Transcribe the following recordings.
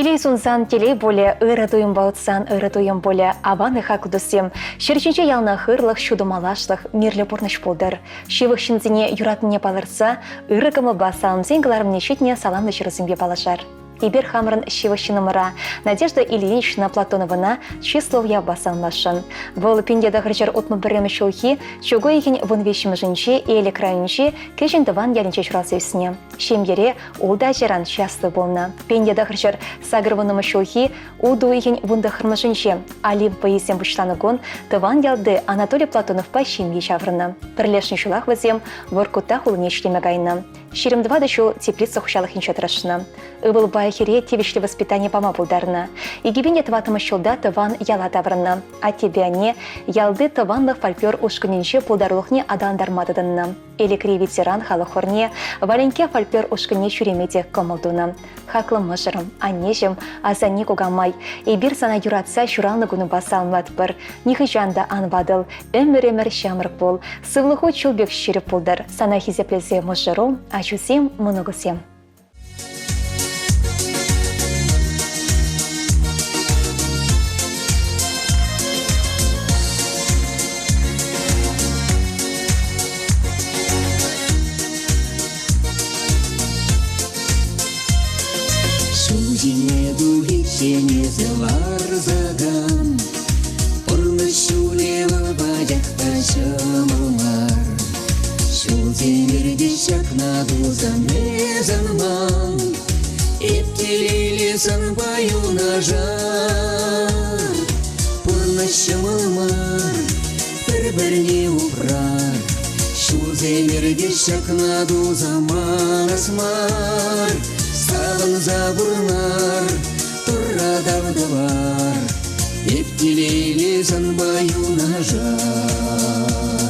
Телей сунсан телей более ыратуем баутсан ыратуем более аваны хакудусем. Шерчинче ялна хырлых шудумалашлых мирле порныш полдыр. Шивых шинзине юратыне палырса, ырыкымы басалымзен гларымне щитне саламны чырысымге палашар. Ибер хамрын шиващинымыра Надежда Ильинична Платоновна числовья басанлашын. Бұл пендеді ғыржыр отмы бірімі шолхи, чугу егін вынвешімі жынче, елі крайынче, кешін дыван ялінче жұрасы үсіне. Шемгере олда жеран часты болна. Пендеді ғыржыр сагыр вынымы шолхи, уду егін вынды қырмы жынче. Алим поесен бұштаны гон, дыван ялды Анатолий Платонов па шемге шаврыны. Бірлешін шулақ візем, варкута хулыне шлеме гайны. Шерем-два дышу теплица хушалых инчатрашна. Ыбыл байхере тевишле воспитание пама булдарна. И гибине тватыма щелда тыван яла таврна. А тебе не ялды тыванлых фольклор ушканинче пулдарлухне адандармадыдынна. Элекри ветеран халахорне валенке фольклор ушкане чуремете комылдуна. Хаклы мыжырым, анежем, азани кугамай. И бир сана юратса шуранлы гуну басалмат бір. Нихыжанда анвадыл, өмір шамрық бол. Сывлыху чулбек шеріп пулдар. Сана хизеплезе мыжыру, ачусем многосем. Шузине дугичене зеларзаган, Порны шулева бадякта шамалмар. Шуземерде шакна дузан мезанман, Эптелели санбаю нажар. Порны шамалмар, бір-бірне упрар. Шуземерде шакна дузан манасмар. Савын забурнар, турра давдавар, Эптелели санбаю нажар.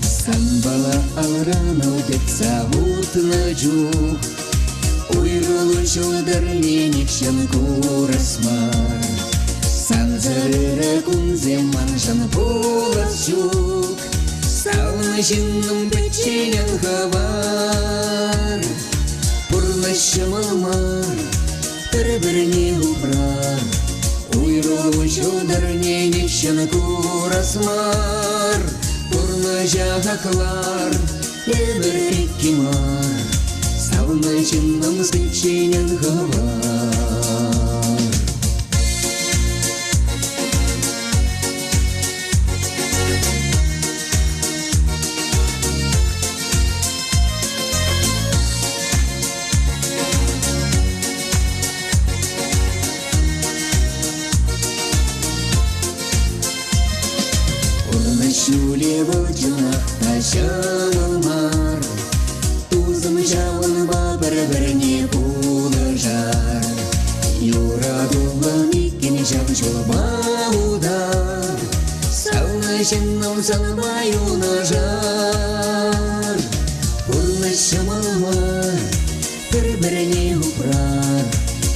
Санбала алранау деп савутна жух, Уйрылы жолдарленек шын курасмар. Санзарыра кунзем манжан полас жук, Савны жинным печенен хавар. Шамалмар, бір-біріне ұпрар, Уйрылы жолдарне нешін курасмар. Бұрны жағақлар, өмір кеккемар, Савны жинным спеченен хавар. Шуле вожынақ ташылмар, Тузым жауын ба бір-біріне пулы жар. Юрадулы мекен жау жолбаудар, Сауны жынным салмаю нажар. Пулы шымылмар, бір-біріне ұпрар,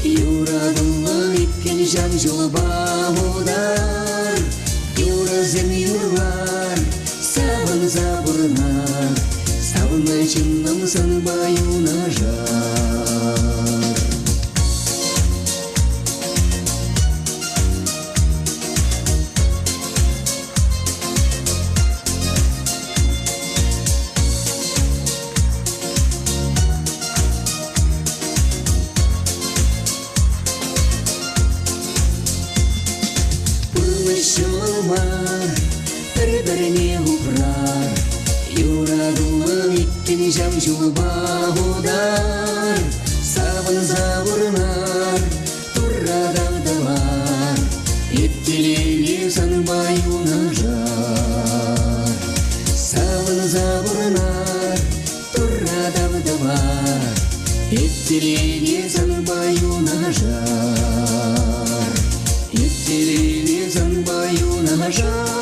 Юрадулы мекен жау жолбаудар. Юразым юрлар, савын забурнар, Савны жынным санбаю нажар. Шамалмар, бір-біріне ұпрар, Юрадулы иккен жам жолбаудар. Савын забурнар, турра давдалар, Эптелели санбаю нажар. Савын забурнар, турра давдалар, Эптелели санбаю нажар. Эптелели санбаю нажар.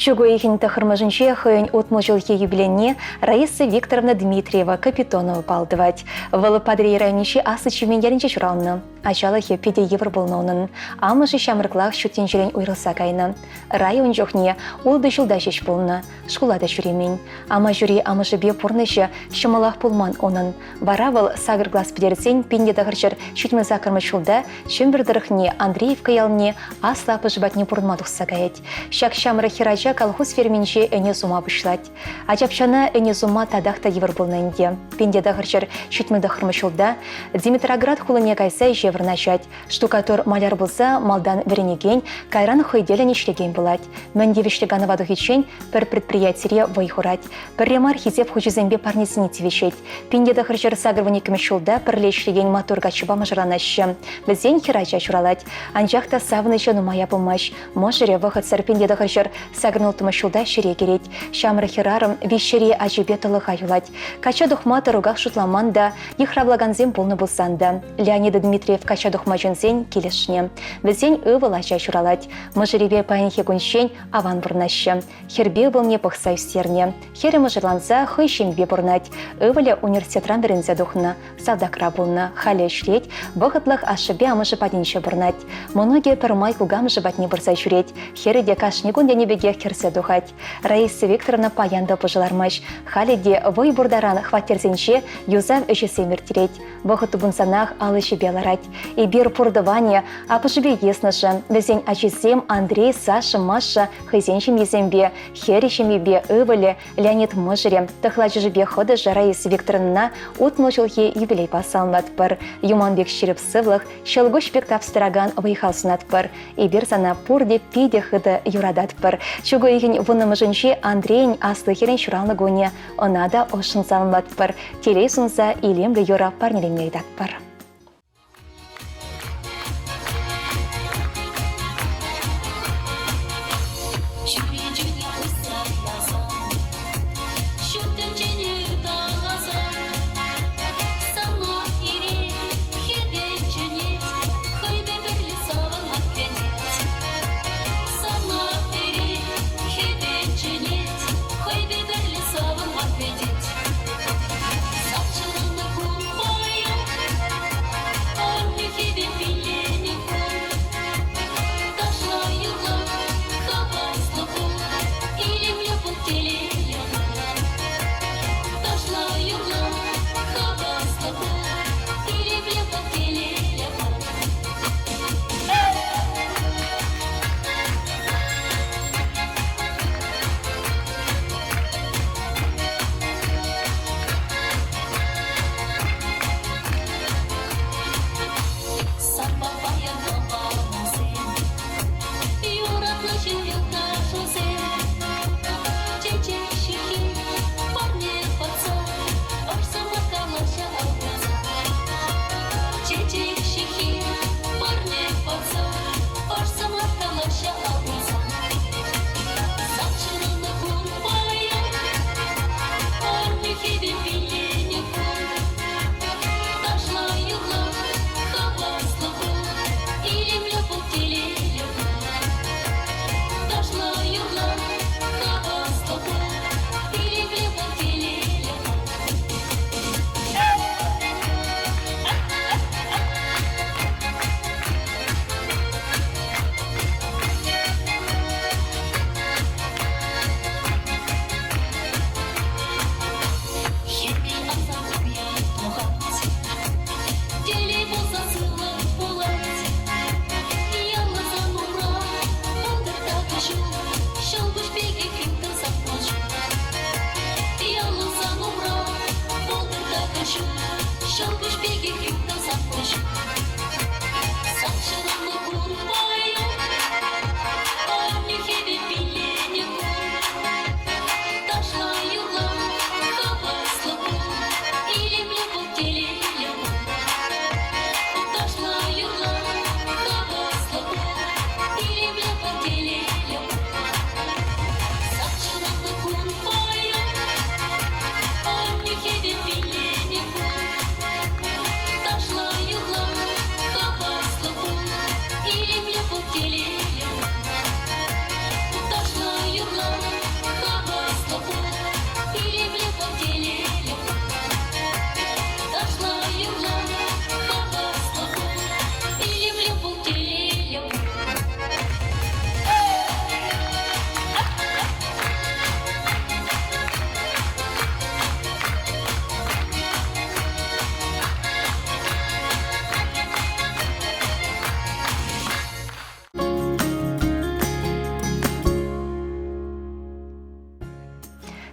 Чугу ихин тахырмажынче хыйын отмыл жылхи юбиленне Раиса Викторовна Дмитриева Капитонова палдывать. Валы падре районичи асы чумен яринче чуралны. Ачалахе 5 евро болнауның. Амышы шамырклах шүттен жерен уйрылса кайны. Район жоқне улды жылда жеш болны. Школада жүремень. Ама жүре амышы бе пұрнышы шымалақ болман оның. Баравыл сагыр глаз підерсен пенде дағырчыр шүтмі закырмы шулда шөмбірдіріхне Андреевка ялне асла пыжбатне пұрынмадықса кайет. Шак шамыры хирача колхоз ферменше әне зума бұшлать. Ачапшана әне зума тадақта евр болнайынде. Пенде дағырчыр шүтмі дағырмы шулда Димитроград хулыне кайса жевр начать. Штукатур маляр болса малдан веренеген кайран хойделен ишлеген болать. Мәндевішліганы вадухичен бір предприятие вайхурать. Бір ремар хизеп хучизембе парнесіне тивешет. Пенде дағырчыр сагырвыне кімішулда пірлешлеген моторга чуба мажыранашы. Бізден хирача шуралать. Анжақта савынышы нумая помощь. Можыре вахыт сарпенде дағырчыр сагырнылтымы шулда шире керет. Шамры хирарым вещере ажибе тылыға юлать. Кача духматы ругах шутламанда ихравлаганзем полны болсанда. Леонид Дмитриев кача духма жөнсен келешне. Бізден ывылача шуралать. Можыреве пайынхе гуншен аван бұрнашы. Хербе болне пықсай стерне. Хері можырланса хыйшенбе бұрнать. Ывыле университетран бірінзе духна. Савдакра болны. Халі шлет. Бұғытлық ашыбе амышы паденші бұрнать. Моноге пірмай кугам жыбатне бұрсай жүрет. Хері де кашнегун денебеге херсе духать. Раиса Викторовна паянда пожылармаш. Халі де вой бұрдаран хваттерзенше юзав өшесе мертиреть. Бұғыты бұнсанақ алышы беларать. И бир пұрдыване апышыбе еснышы. Бізен ачисем Андрей, Саша, Маша, хызеншім езембе, херішімебе ывыле Леонид Можыре. Тахлачы жыбе ходы Раиса Викторовна утмылчылхе юбилей пасалнат пыр. Юманбек шеріп сывлық, шелгуш бек тапстыраган вайхалсынат пыр. И бир сана пурде пиде хыды юрадат пыр. Чугу еген вынымыжынше Андрейн аслы херен шуралны гоне. Онада ошын салынат пыр. Телей сунса илемгі юра парнелемейдат пыр.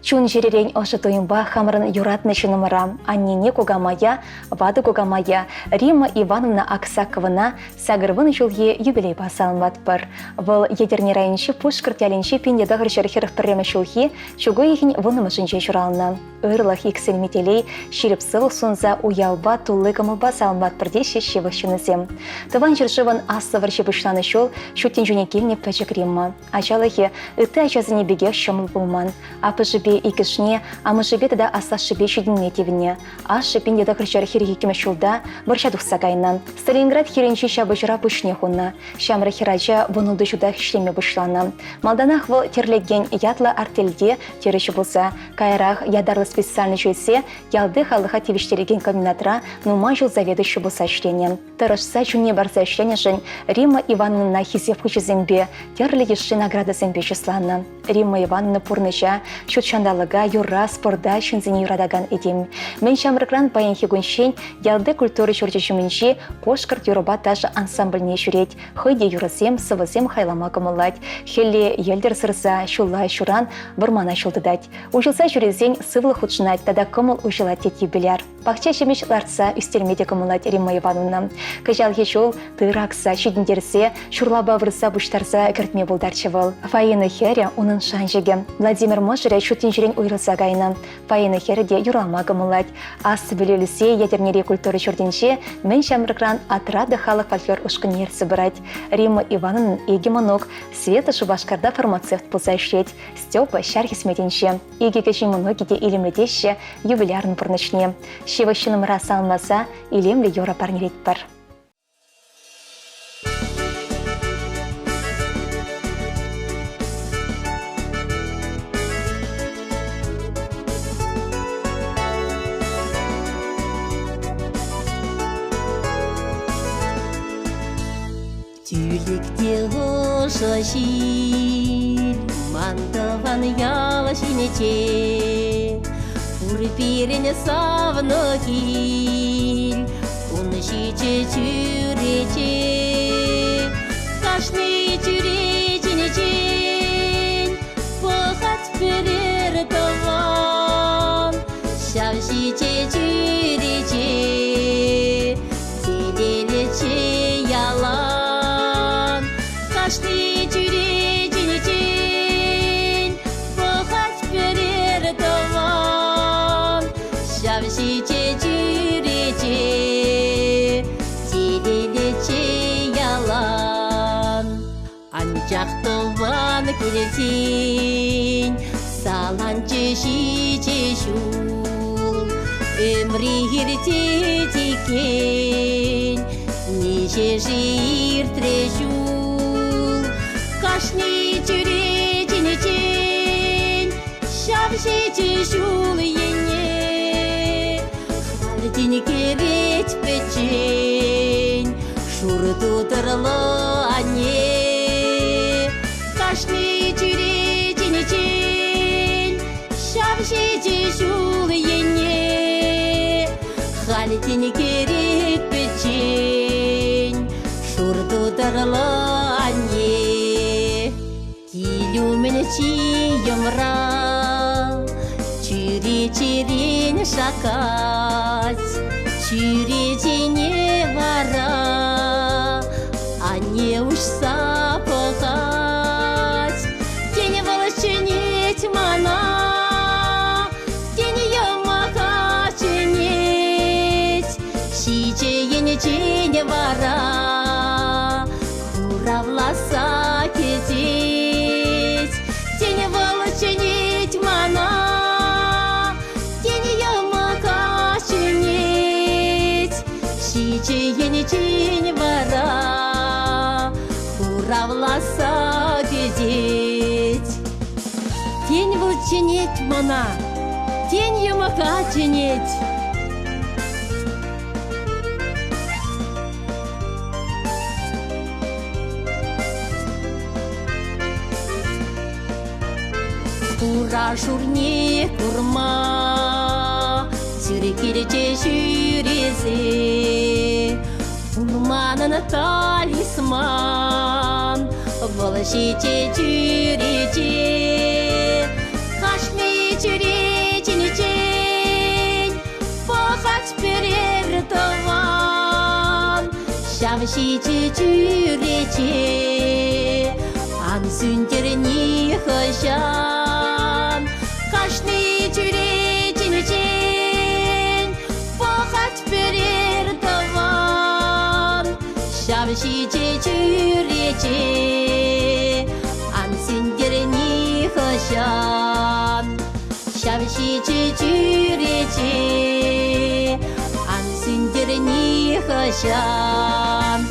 Чун жерерень ошы туйымба хамырын юратны чынымыра, аннене кугамая, вады кугамая, Римма Ивановна Аксаковына сагырвын жылге юбилей басалмат бір. Бұл едерне райыншы пушкырт ялінші пендедағыр жерхеріх пірремі жылге чугу ехін вынымышынче жұралына. Ырлах иксел метелей ширіп сыл сунза уялба тулы кымылба салмат бірде шешевых чынызем. Тыван жершывын асывыр жебішланы шол шуттен жүне келіне пәчік Римма. Ачалығы ыты ачазыне беге шымыл болман. Апы жібе икішне, амы жібе тада аса шыбе шүйдінне тевіне. Аш пендедағыр жерхері екеме шулда бұршадық сағайнан. Сталинград херенші шабы жыра пүшне хуна. Шамры херача вұнылды жудақ ішлеме бұшланы. Малданақ выл терлеген ятла артельде теріші болса, кайрақ ядарлы специальный жүйсе, ялды халыға тевіштереген комбинатра нума жыл заведующий болса ішлене. Тұрышса жүне барса ішлене жын Римма Ивановна хизев хүчізембе, терлі еші награда зембе числаны. Римма Ивановна пурныча, шутшандалыға юра спорда шынзіне юрадаган едем. Мен шамрыкран паян хигуншен ялды культуры жүрді жүмінші пошкарт юруба таш ансамбльне жүрет, хыйде юрысем, сывысем хайлама кымылать, хелле елдер сырса, шулай шуран бұрмана шулдыдать. Ужылса жүрезен сывлы худшынать, тада кымыл ужылат тет юбиляр. Пахча шемеш ларца үстелмеде кымылать Римма Ивановна. Кажал хешол тыракса, шидіндерсе, шурлаба вырса буштарса кіртме болдарчывыл. Фаины хере унын шанжеге. Владимир Мошере шутин жүрен уйрылса гайны. Фаины хереде юралма кымылать. Ас білелісе ядернере культуры жүрденше, мен шамрыкран отрады халық фольклор ұшқын ерсі бұрать. Римма Ивановна егемонок, Света Шубашкарда фармацевт болса ішлет. Степа шархисметенше. Егеге жимоногиде илемледеше юбилярын бұрнычне. Шеващыным раса алмаса, илемлі юра парнелет бар. Тюлікте лоша шил, мантаван яла шинече, Урпирене савно кил, уншиче чурече, Кашны чуреченечен, похать перер таван, Шавшиче чурече, телелече ялан, Кашны чуреченечен, похать перер таван, Шавшиче чурече, телелече ялан. Анчақтылван келсен, саланчы шиче шул, өмірі ерте текен, неше жиртре шул. Кашны чуреченечен, шавшиче шул ене, хардин керет печен, шур тутырлы ане. Кашны чуреченечен, шавшиче шул ене, хардин керет печен, шур тутырлы ане. Килюмен чиемра, чуречерен шакать, чуречене вара, ане уж сапокать. Тень волченеть мана, тень ямака ченеть, шиче енечене вара, хуравласа кететь. Тень волченеть мана, тень ямака ченеть, шиче енечене вара, хуравласа кететь. Тень волченеть мана, тень ямака ченеть. Тура шурне курма, сюрекерече шюрезе, урманын талисман, волшиче чурече, Кашны чуреченечень, пахать перер таван, шавшичи чурече, ан сүнтерни хашан, кашны чуреченечень, пахать перер таван, шавшичи чурече, ан сүнтерни хашан, шавшичи чурече, ан сүнтерни хашан.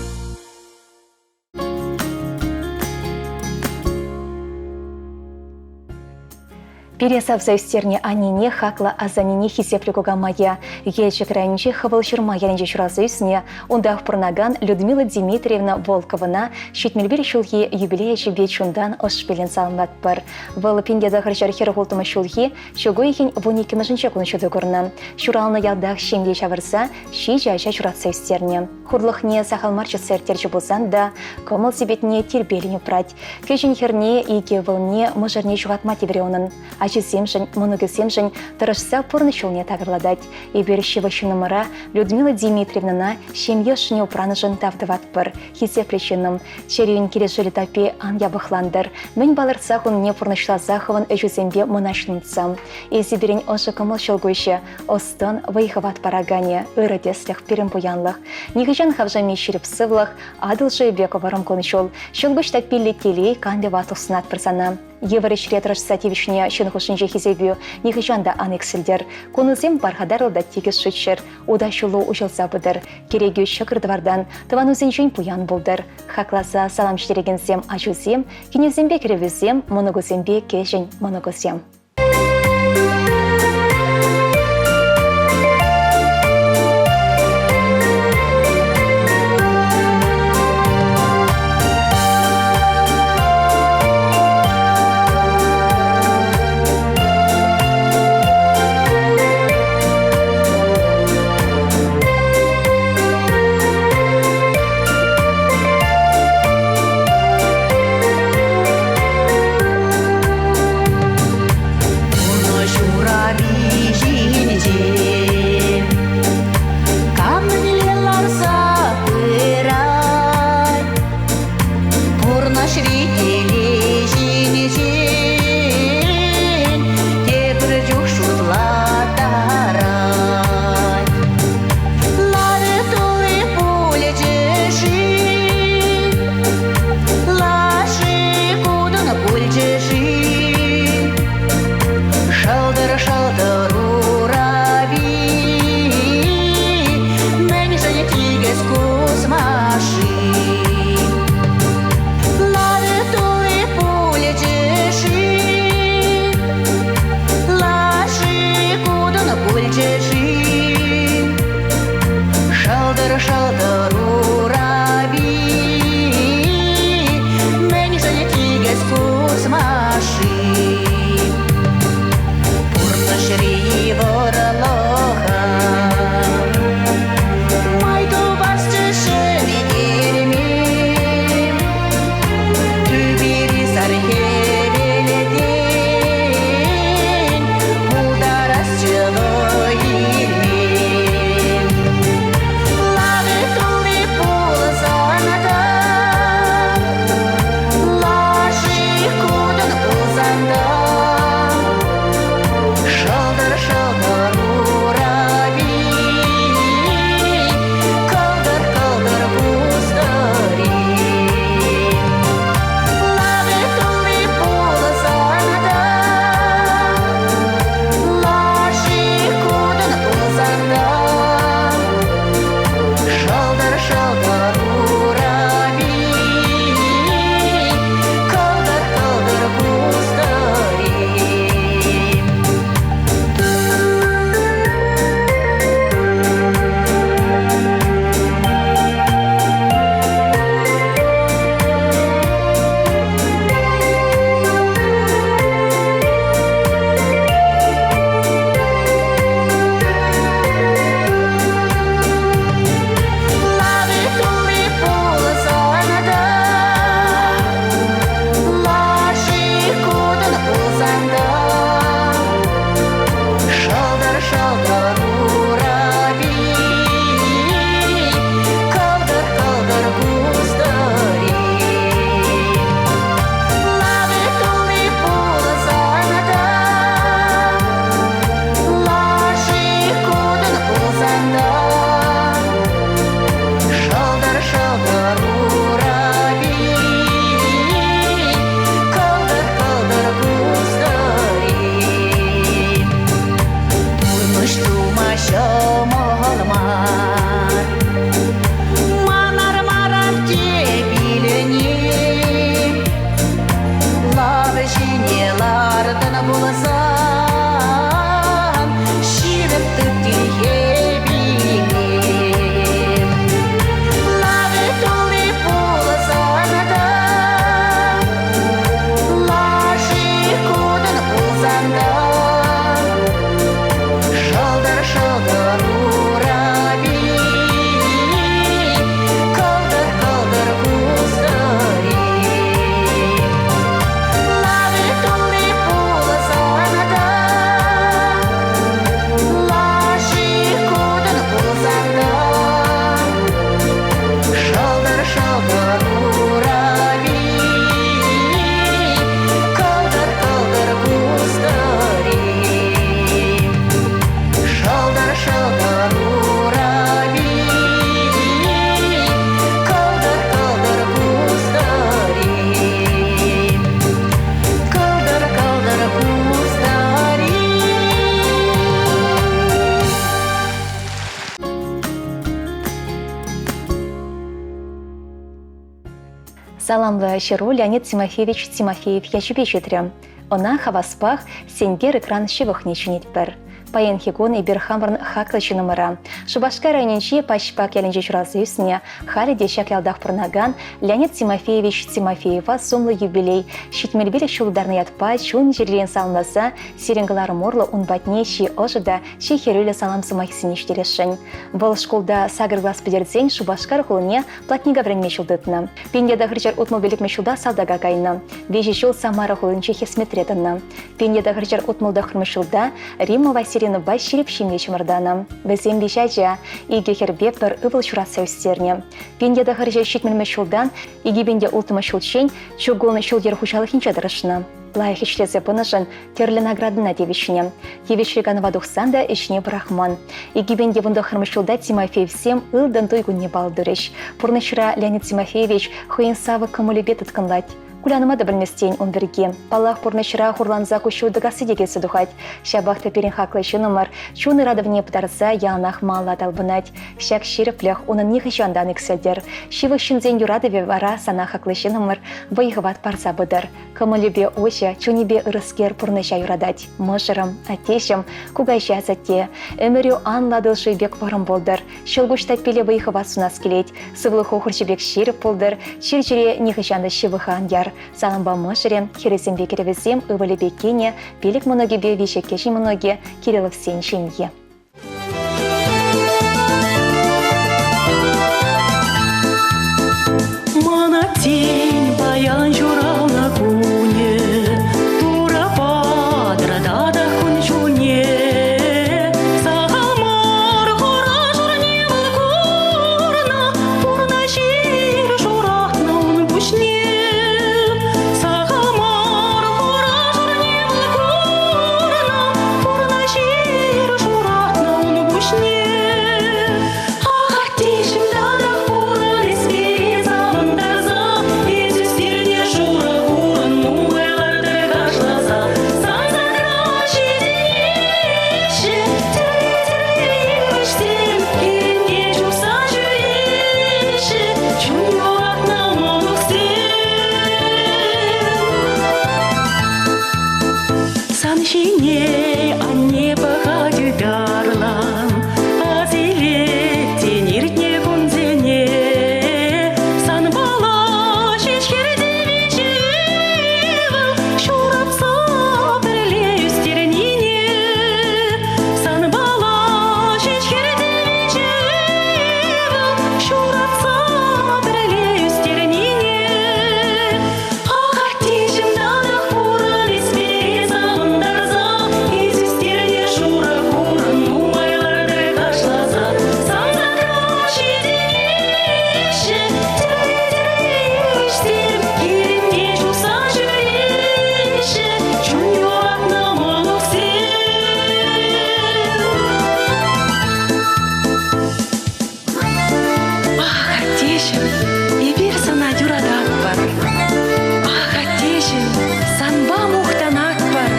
Пересав за истерне анине хакла азанине хисеплюкуга мая. Ельчик раньше хавал шурма яленже шуразыйсне. Ундах пурнаган Людмила Дмитриевна Волковна щитмельбир шулхи юбилея чебе чундан ошпелен салматпар. Вал пиндеда харчар херхолтума шулхи шугойхин вуники мажинче кунчуду горна. Шурална ялдах шемде чавырса ши жайша шуратса истерне. Хурлахне сахалмарчы сертерче болсан да комыл себетне тербеліне прать. Кешін херне и кевылне мажарне шугатма тебреонын. Ачисемшин, многосемшин, тарашса порны шулне тагырладать. И берещева номера Людмила Дмитриевна шемьешне упранышын тавдыватпыр. Хисе причинам. Черевин келешели тапе ан ябахландыр. Мен балырса не порнышла захован эжузембе монашница. И сибирень ошы кымыл шылгуйше. Остан выехават парагане, ырыдеслях перемпуянлах. Нихыжан хавжами шерепсывлах, адылжы бековаром конышол. Шылгуш тапили телей кандеват уснат персона. Евреш ретраш сативишне шынхушынже хизебю нихыжанда анексилдер. Конузем бархадарылда тегіз шытшыр. Уда шулу ужылса бұдыр. Керегі шықырдывардан тыванузен пуян болдыр. Хакласа салам штерегенсем ажузем, кенезембе керевізем, моногозембе кежен моногозем. Саламлы Шеру Леонид Тимофеевич Тимофеев яшупе четрем. Она хаваспах сенгер экран шивых не чинит пер. Паян хигон и берхамрн хаклачы номера. Шубашка районенче пашпак ялинче чуразывсне хали дешак ялдах пырнаган Леонид Тимофеевич Тимофеева сомлы юбилей. Щитмельбеле шулдарны ятпа чун жерлен салмаса сиренгалары морлы унбатне щи ожыда щи херюле салам сумахисинештелешін. Бұл школда сагыр глаз педердзень Шубашкар хулыне платнига вренме шулдытны. Пеньеда грычар утмылбелік мешулда салдага кайны. Вежи шул Самара хулынче хесметретыны. Пеньеда грычар утмылда хырмышулда Рима Васильевна Баширев шимлеч мырданы. Бізен бешача, иге хербек бір ывыл шураса өстерне. Пеньеда грычар щитмельме шулдан, иге бенде ултыма шулчень, чугон шулдер хушалық инчадырышны. Лайх ишлезе пынышын терлі наградына девишіне. Девишреган вадухсанда ішне брахман. Игибенде вунда хырмышылда Тимофеев сем ылдан тойгунне балдырыш. Пурнышыра Леонид Тимофеевич хуин савы камулебет ытканлать. Куляныма да білместен он берге. Палах пурнышыра хурланза кущу дагасы дегесі духать. Шабахта перен хаклайшы номер. Чуны радовне пытарса ялнах мала талбынать. Шак ширеплях онын них жандан эксельдер. Шивы шинзен юрадове вара сана хаклайшы номер. Вайхыват парса быдар. Камулебе оща, чунебе ырыскер пурныша юрадать. Мышырым, атешым, кугайша затте. Эмерю анладылшы бек варым болдар. Шылгушта пеле вайхыват сунас келеть. Сывлых охырчебек ширіп болдар. Ширчере нихышанды шивыхан яр. Саламба мышырен, хересембе керевесем, ывалебе кене, пелик многебе вишек кеши многе, Кириллов сен шинье. Мана тень баян журал на куне, тура падрада да хунчуне. Сахалмар хора журне вакурна, пурна шир журатна он пушне. Сахалмар хора журне вакурна, пурна шир журатна он пушне. Ах, тишим да хора леспи замандарза. Саншине, а не погоди дарлан, а зелете ниртне гунзене. Сан бала шечкерде вечевал, шурапса бірлею стернине. Сан бала шечкерде вечевал, шурапса бірлею стернине. Ах, артишім дана хуран еспе замандарза, изюстерне шура хуран умайларды кашлаза. Сан закраши денеші, тірейдерейштерім, керемде жуса жүреші, чуйуатна молық Ах, артешім, ебір сана юрадат бар. Ах, артешім, санба мухтанат бар.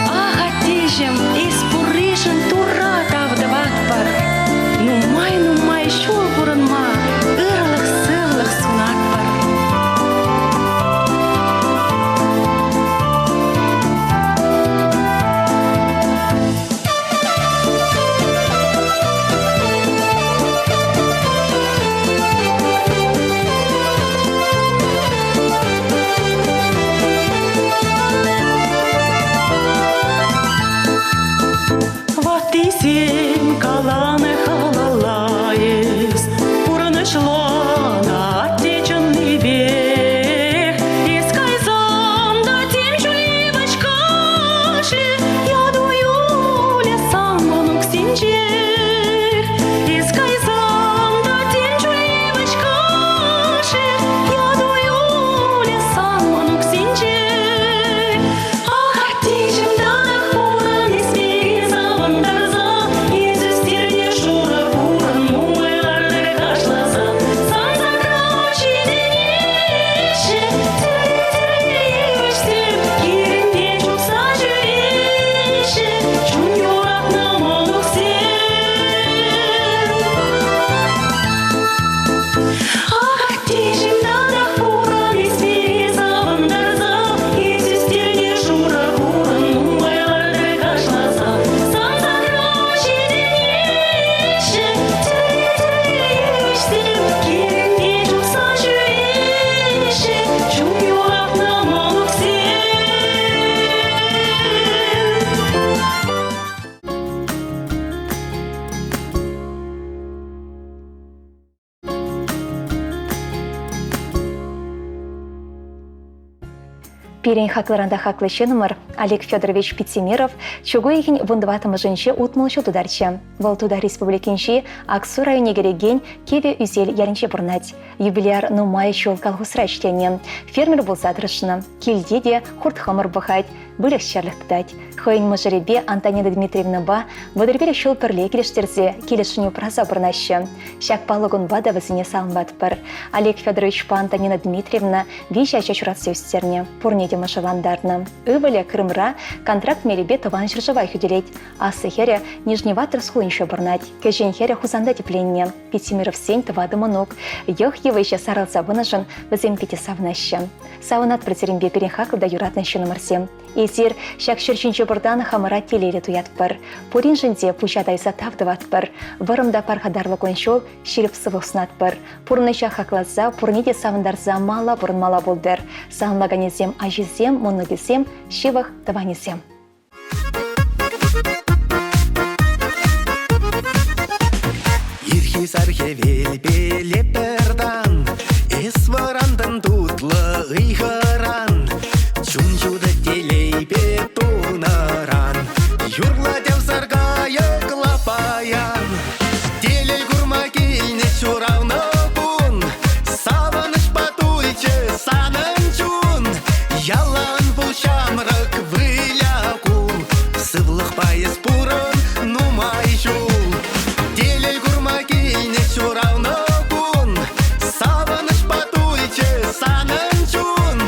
Ах, артешім, испурышын тура тавдыват бар. Нумай, шул бұрынма, ырлық сыллық сунат бар. Вот и семь каланы халалаес, пурнышло на отеченный век. Искай занда тем чуливочкаши, я дую лесам онук синчек. Искай занда тем чуливочкаши, я дую лесам онук синчек. Ах, артишім дана хуран еспе замандарза, изюстерне шура Пирень хакларанда хаклы шенымыр Олег Федорович Пятимиров чугуйхин вундыватымы женше утмылшы тударчы. Вол туда республикинши Аксу районе кереген кеве үзел ярынче бурнать. Юбиляр нумай чул колхозра чтение. Фермер болса тырышны. Килде де хуртхамыр бахать, бөлек шарлық тытать. Хойн мажаребе Антонина Дмитриевна ба водырбелі шул пірле келештерзе келешіню праза бурнашы. Шак палығын бада візіне салынбат бір. Олег Федорович па Антонина Дмитриевна веща чачуратсы үстерне. Пурнеде машаландарны. Өвілі Крымра контракт меребе тыван жыржывай хүделет. Асы хере Нижневатыр схуыншы бурнать. Кежен хере хузанда тепленне. Пятимиров сень тывады мұнук. Йох евайша сарылса вынышын візем пети савнашы. Сауынат претерембе перехақылда юратнышы нумарсем. Эзир шак шерчинче бурдан хамыра телере туят бір. Пурин жынде пучадайса тавдыват бір. Вырымда пархадарлы коншол ширіп сывықсынат бір. Пурныша хақлаза, пурнеде савындарза мала бұрынмала болдыр. Сағынлаганезем ажизем, мұннығызем, шивық тыванезем. Ирхи-сархи велбеле пердан, эс варандын тутлы ыйхыран, чунчуды телейбе тунаран, юрла дев саргая клапаян, телей гурма кейне чуравны бун, савыныш патуйче санын чун, ялан бұл шамрак выляку, сывлық пайыз пурын нумай жул. Телей гурма кейне чуравны бун, савыныш патуйче санын чун,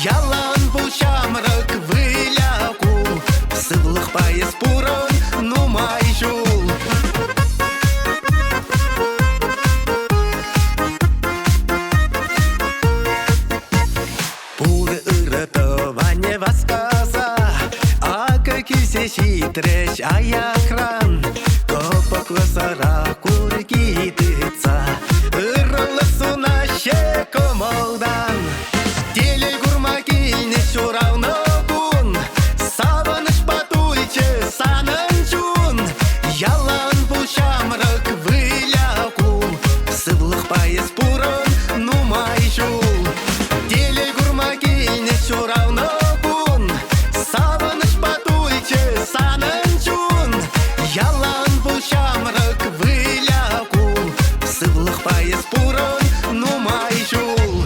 ялан бұл шамрак выляку, сывлық пайыз пурын нумай жул. Пулы ырытыване васказа, ага кисе хитрещ аяхран, копаклы сара кургитыца, ырылы сунаще комалдан. Телей гурма кейне чуравны бун, савыныш патуйче санын чун, ялан бұл шамрак выляку, сывлық пайыз пурын нумай жул. Телей гурма кейне чуравны бун, савыныш патуйче санын чун, ялан бұл шамрак выляку, сывлық пайыз пурын нумай жул.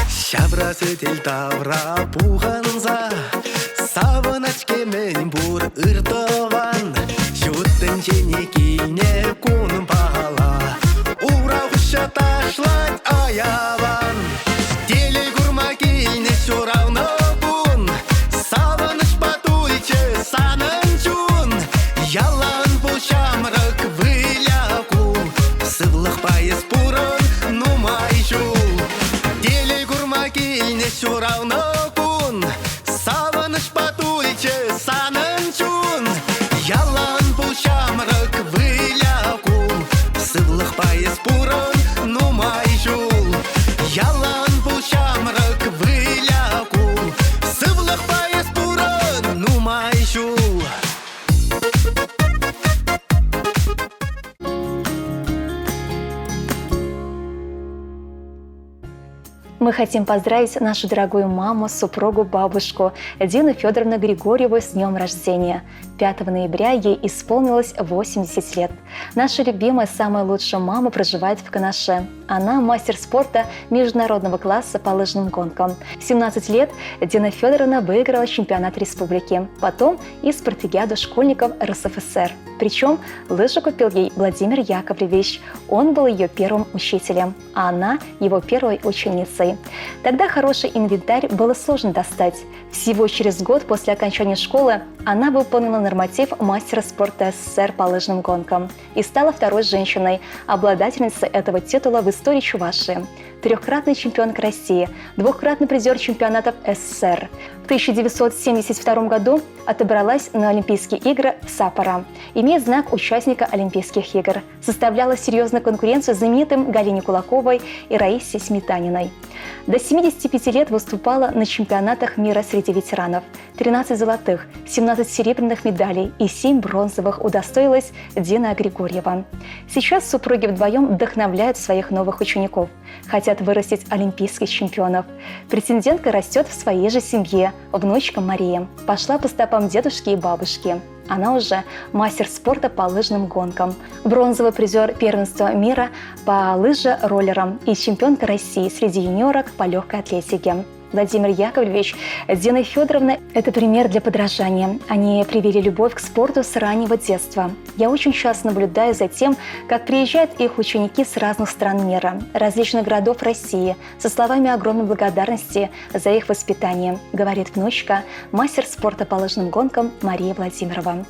Шабрасы тел тавра пуғанза, савынач кемен бур ыртыван, шуттын чене кейне кунын пала, урағыша ташлать аяван. Телей гурма кейне чуравны бун, савыныш патуйче санын чун, ялан бұл шамрак выляку, сывлық пайыз пурын нумай жул. Телей гурма кейне чуравны бун, савыныш патуйче санын чун, ялан бұл шамрак выляку, сывлық пайыз пурын нумай жул. Ялан бұл шамрак выляку, сывлық пайыз пурын нумай жул. Мы хотим поздравить нашу дорогую маму, супругу, бабушку Дину Федоровну Григорьеву с днем рождения. 5 ноября ей исполнилось 80 лет. Наша любимая, самая лучшая мама проживает в Канаше. Она мастер спорта международного класса по лыжным гонкам. В 17 лет Дина Федоровна выиграла чемпионат республики. Потом и спартакиаду школьников РСФСР. Причем лыжи купил ей Владимир Яковлевич. Он был ее первым учителем, а она его первой ученицей. Тогда хороший инвентарь было сложно достать. Всего через год после окончания школы она выполнила на норматив мастера спорта СССР по лыжным гонкам и стала второй женщиной, обладательницей этого титула в истории Чувашии. Трехкратный чемпионка России, двухкратный призер чемпионатов СССР. В 1972 году отобралась на Олимпийские игры в Саппоро, имея знак участника Олимпийских игр. Составляла серьезную конкуренцию знаменитым Галине Кулаковой и Раисе Сметаниной. До 75 лет выступала на чемпионатах мира среди ветеранов. 13 золотых, 17 серебряных медалей и 7 бронзовых удостоилась Дина Григорьева. Сейчас супруги вдвоем вдохновляют своих новых учеников. Хотят вырастить олимпийских чемпионов. Претендентка растет в своей же семье. Внучка Мария пошла по стопам дедушки и бабушки. Она уже мастер спорта по лыжным гонкам, бронзовый призер первенства мира по лыжероллерам и чемпионка России среди юниорок по легкой атлетике. Владимир Яковлевич, Дина Федоровна – это пример для подражания. Они привили любовь к спорту с раннего детства. Я очень часто наблюдаю за тем, как приезжают их ученики с разных стран мира, различных городов России, со словами огромной благодарности за их воспитание, говорит внучка, мастер спорта по лыжным гонкам Мария Владимирова.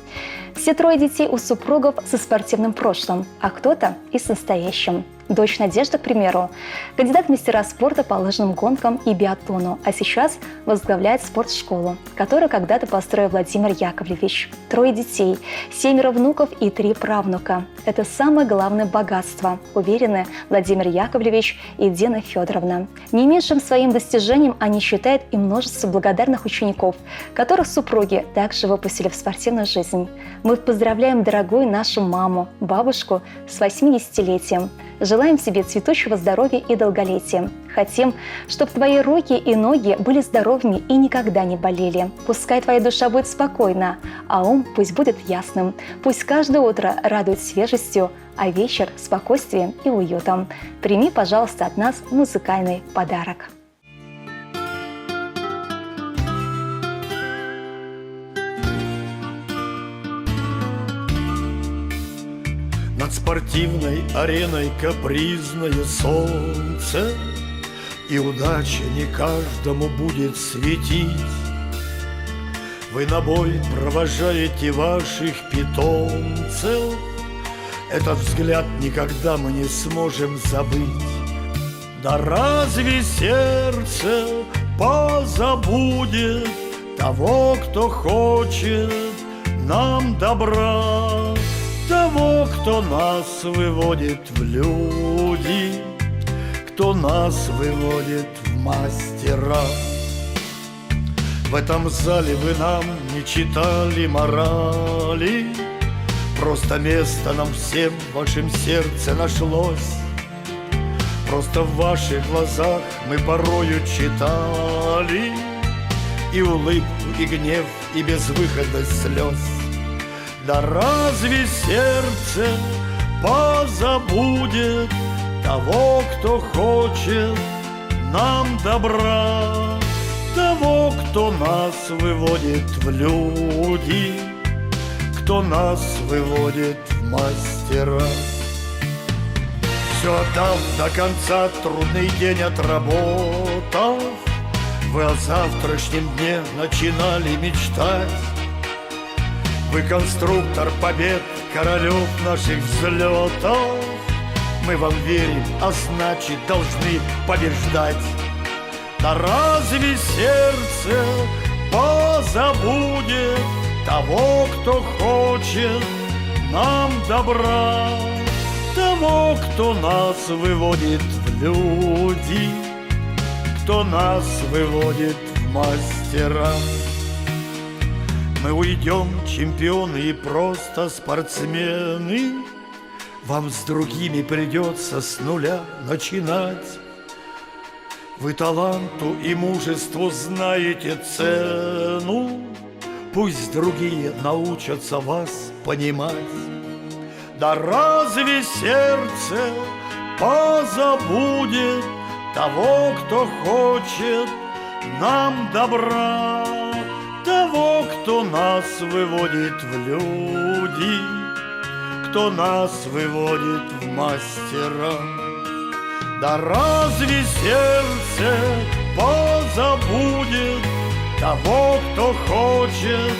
Все трое детей у супругов со спортивным прошлым, а кто-то и с настоящим. Дочь Надежда, к примеру, кандидат в мастера спорта по лыжным гонкам и биатлону, а сейчас возглавляет спортшколу, которую когда-то построил Владимир Яковлевич. 3 детей, 7 внуков и 3 правнука. Это самое главное богатство, уверены Владимир Яковлевич и Дина Федоровна. Не меньшим своим достижением они считают и множество благодарных учеников, которых супруги также выпустили в спортивную жизнь. Мы поздравляем дорогую нашу маму, бабушку с 80-летием. Желаем тебе цветущего здоровья и долголетия. Хотим, чтобы твои руки и ноги были здоровыми и никогда не болели. Пускай твоя душа будет спокойна, а ум пусть будет ясным. Пусть каждое утро радует свежестью, а вечер – спокойствием и уютом. Прими, пожалуйста, от нас музыкальный подарок. Над спортивной ареной капризное солнце, и удача не каждому будет светить. Вы на бой провожаете ваших питомцев, этот взгляд никогда мы не сможем забыть. Да разве сердце позабудет того, кто хочет нам добра? Того, кто нас выводит в люди, кто нас выводит в мастера. В этом зале вы нам не читали морали, просто место нам всем в вашем сердце нашлось. Просто в ваших глазах мы порою читали и улыбку, и гнев, и безвыходность слез. Да разве сердце позабудет того, кто хочет нам добра, того, кто нас выводит в люди, кто нас выводит в мастера? Все отдав до конца, трудный день отработав, вы о завтрашнем дне начинали мечтать. Вы конструктор побед, королев наших взлетов. Мы вам верим, а значит должны побеждать. Да разве сердце позабудет того, кто хочет нам добра, того, кто нас выводит в люди, кто нас выводит в мастера? Мы уйдем, чемпионы и просто спортсмены. Вам с другими придется с нуля начинать. Вы таланту и мужеству знаете цену, пусть другие научатся вас понимать. Да разве сердце позабудет того, кто хочет нам добра, того, кто нас выводит в люди, кто нас выводит в мастера? Да разве сердце позабудет того, кто хочет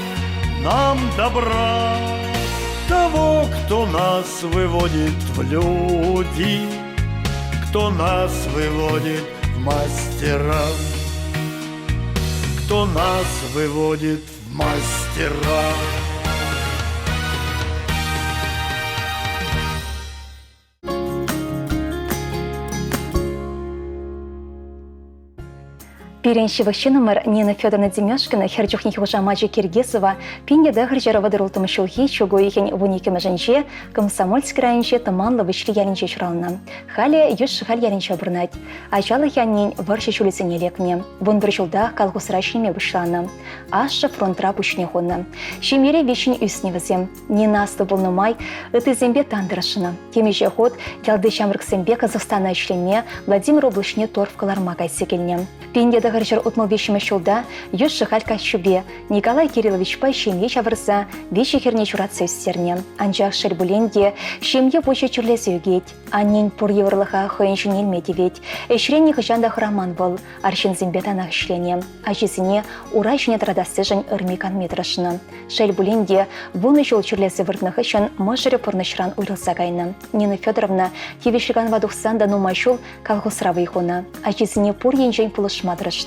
нам добра, того, кто нас выводит в люди, кто нас выводит в мастера, кто нас выводит в мастера. Перенщиващий номер Нина Федоровна Демешкина, Херчухнихи Ужамаджи Киргизова, Пинья Дахарджара Вадарултам Шулхи, Чугуихин Вуниким Женче, Комсомольск районче Таманла Вышли Яринче Шрална. Хали Юш Халь Яринче Бурнать. Ачала Янин Варши Чулицене Лекме. Вон Бришулдах Калхус Рашниме Вышлана. Аша фронтра Пушнихуна. Шимире Вишень Юсневазем. Нина Стабулнумай, это зембе Тандрашина. Темиже ход Ялды Шамрксембе Казахстана Члеме, Владимир Облачне Торф Калармагай Секельне. Пинья Дахарджар утмал вещи Шулда, Юш Халька Щубе, Николай Кириллович Пайщин Веч Аврса, Вещи Херне Чурация Стерне, Анджах Шельбуленде, Шемье Поча Чурлезю Геть, Аннин Пур Еврлаха Хоеншинель Медиведь, Эшренни Хачандах Роман был, Аршин Зимбетанах Шлене, Ачисине Урайшне Традасыжень Ирмикан Митрашна, Шельбуленде, Вон еще Чурлезы Выртнахащен, Машере Порнышран Урилсагайна, Нина Федоровна, Тивишиган Вадухсан Дану Майшул, Калхусравыхуна, Ачисине Пур Енжень Пулыш Мадрашна.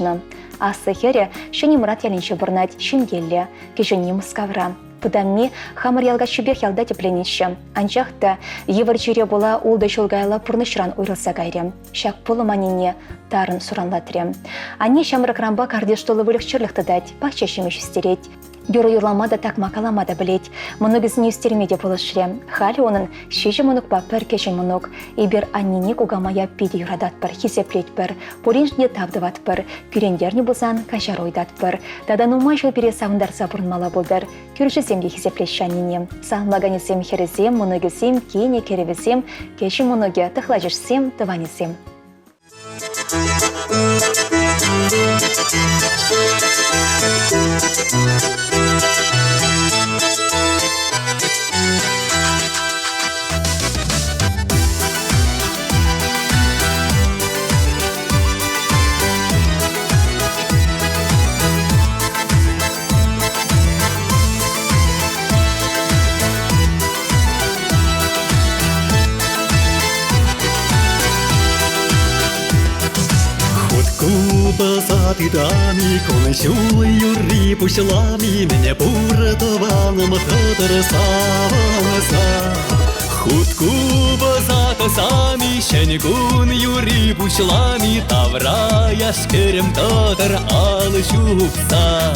А сахере шени мрат ялинче бурнать шимгелле, кишени мускавра. Пудамми хамар ялга шубех ялда тепленище. Анчахта еварчире була улда шулгайла пурнышран уйрылса гайре. Шак полуманине тарын суранлатре. Они шамракрамба кардештолы вылегчерлых дать, пахчащимеш стереть. Юру юрламада так макаламада білет. Мұны біздің естермеде болышыре. Халі оның шеші мұнық ба пір кеші мұнық. Ибір аннене кугамая пиді юрадат бір, хисеплет бір, поринжне тавдыват бір, күрендерні бұзан кашар ойдат бір. Тадан умай жыл бере савындарса бұрынмала болдар. Күріші земге хисеплеші аннене. Сағынлаганесем херезем, мұнығызем, кейне керевізем, кеші мұнығы тұхлажышсем, тыванесем. Базатидами, кончулы юри пушлами, меня пуратованным татарсаванса. Хутку базатасами, щенегун юри пушлами, тавра яшкерем татар алышупса.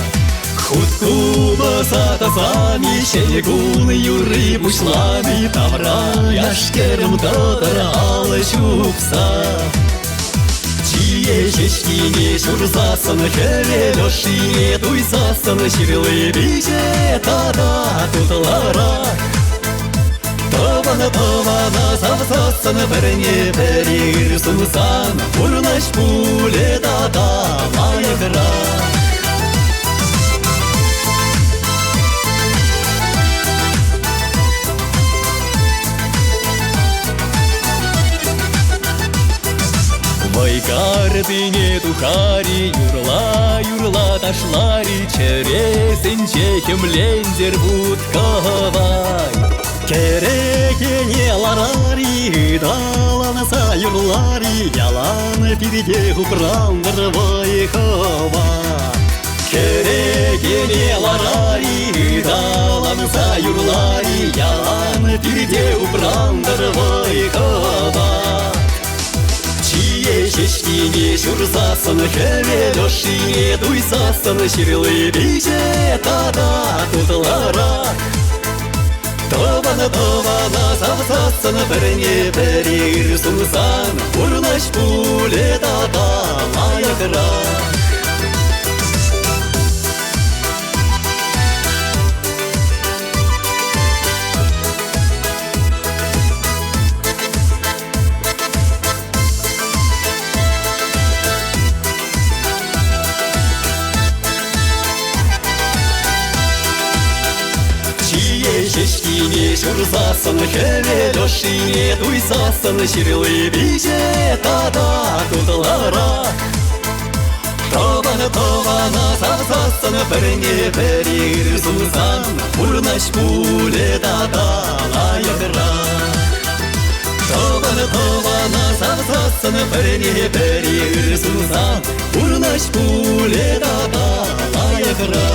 Хутку базатасами, щенегун юри пушлами, тавра яшкерем татар алышупса. Ешечкине шурзасын, херелешине туйсасын, ширилы биже тада тутлара. Тавана савсасын, біріне бірір сумсан, бұрнаш пуле тада майықра. Вайгардыне тухари, юрла ташлари, чересінче кемлендер будкавай. Керекене ларари, даланаса юрлари, яланы пиде упрандыр вайхавай. Керекене ларари, даланаса юрлари, яланы пиде упрандыр вайхавай. Ешечкине шурзасын, хевелешине туйсасын, ширилы биже тада тутлара. Тавана савсасын, біріне бірір сумсан, бұрнаш пуле тада майықра. Ешечкине шурзасын, хевелешине туйсасын, ширилы биже тада тутлара. Тована савсасына біріне бірігір сумсан Урнаш пуле дадала яғыра Тована савсасына біріне бірігір сумсан Урнаш пуле дадала яғыра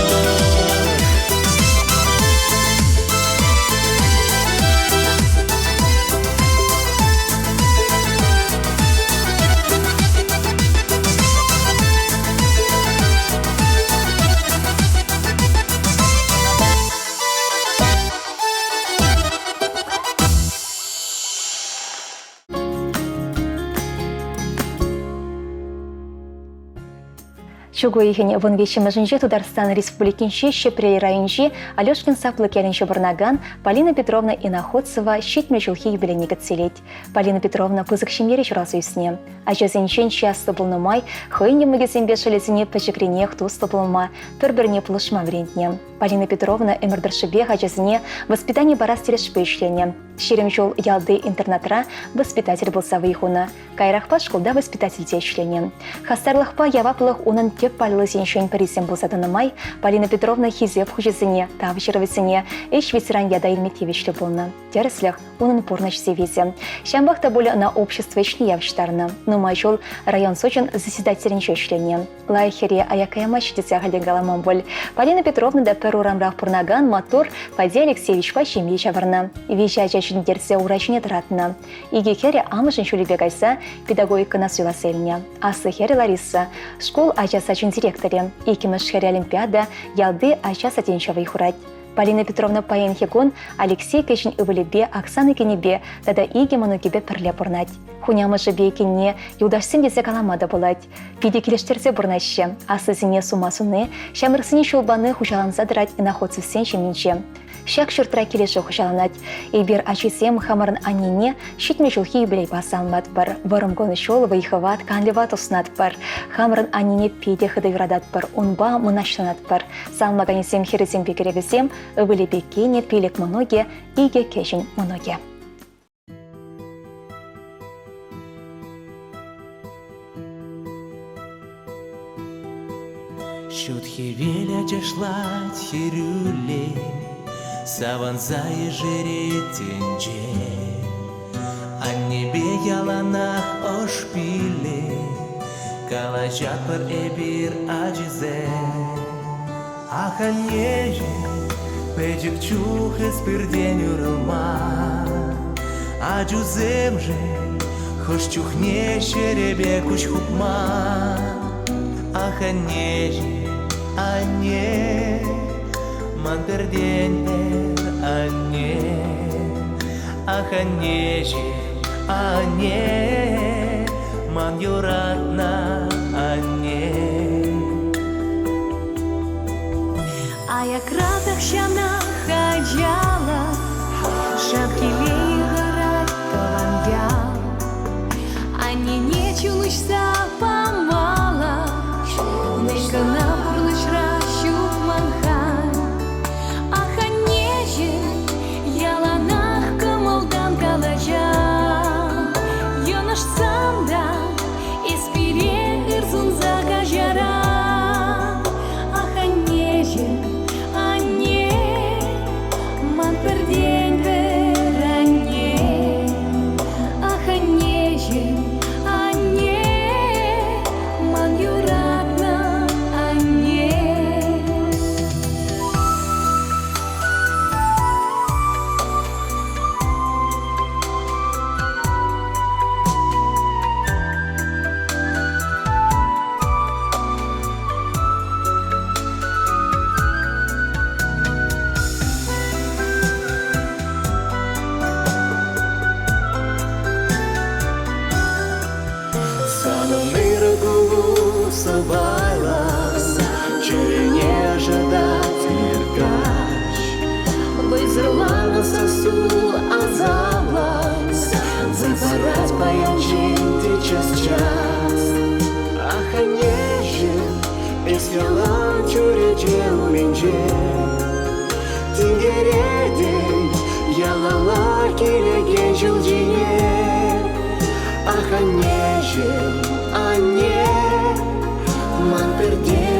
Чугуихин вон вещемежинче Татарстан Республикинче Щепрей районче Алешкин саплык ялинче Барнаган Полина Петровна Иноходцева щитме жылхи юбилейник отселить. Полина Петровна пызык щемере чурасы юсне. Ачасенчен часто булнымай, хыйне мыгесенбе шелесине пачекренех тусто булма, пер-берне пулышма врентне. Полина Петровна эмердершебе ачасине воспитание барас терешпе ишлене. Щерем жол ялды интернатра воспитатель болса выйхуна. Кайрахпа школда воспитатель течлене. Хастарлахпа яваплых унан теп палилы сеншен парисем болса данамай, Полина Петровна хизеп хужесине, тавшировесине, эш ветеран яда илметевичле болна. Тереслях унан порнач севизе. Щамбахта более на общество ишни явштарна. Но майжол район Сочин заседателен чечлене. Лайхере аякая мачтица галенгаламон боль. Полина Петровна да перу рамрах пурнаган мотор Пади Алексеевич пащем чаварна. Веща чачин дерсе урачне тратна. Иги хере амышын шулебе гайса педагогика на сюласелне. Асы хере Лариса. Школ ачасачин директоре. Икимыш хере Олимпиада ялды ачасатен чавай хурать. Полина Петровна Паенхегон, Алексей Кэчин Ивалебе, Оксана Кенебе, тада иги манукебе перле бурнать. Хунямышы бейкенне, юдашсын десе каламада булать. Пиде келештерсе бурнаще, асызине сумасуны, шамырсыне шулбаны хушаланса дырать иноходцевсен шеминче. Шак шыртыра келеші хушаланать. Эйбер ачисем хамарын анине, щитме жылхи юбилей басалмат бар. Варым гоны шол вайхават, канлеват уснат бар. Хамарын анине пиде хыдайврадат бар, унба мынашланат бар. Салмаганесем хересем бекеревесем, Ывылебе кене пилек моноге, иге кешин моноге. Шутхевеля чешлать хирюле, саванза и жиретенже, а небе яланах ошпиле, калачат пар эбир аджизе, аханеже, печек чух эспирдень урма, аджузем же, хош чухне шеребе куч хупма, аханеже, ане, ман пердень ане, аханеже, ане, ман юратна ане. А я кратах щана хаджала, шапки лигорать каванья, они не чулышса помала, нышка на пурлыш ращук манхан, аханеже, яланах камалдан калажа, ёнаш санда, испире ирзун загажара. Сосу азала, запарать паянчин ты час. Аханеже, эскалан чуреже уменже. Тингереден, ялала килеген жылжине. Аханеже, ане, man perdiendo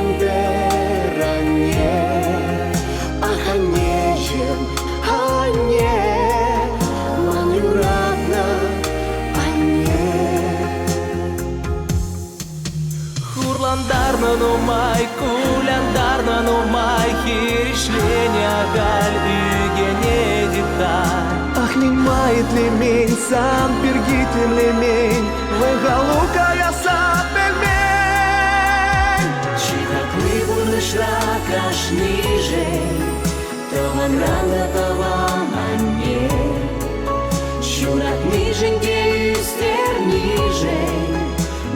Хурландарна нумай, куляндарна нумай, хиришления галь үгене деталь. Ах, лимает лемень, сам пергитим лемень, выгалука я сам пельмень. Чикакли бурнышра кашниже, то вам рано, то вам анне. Щурак ниженьке юстер ниже,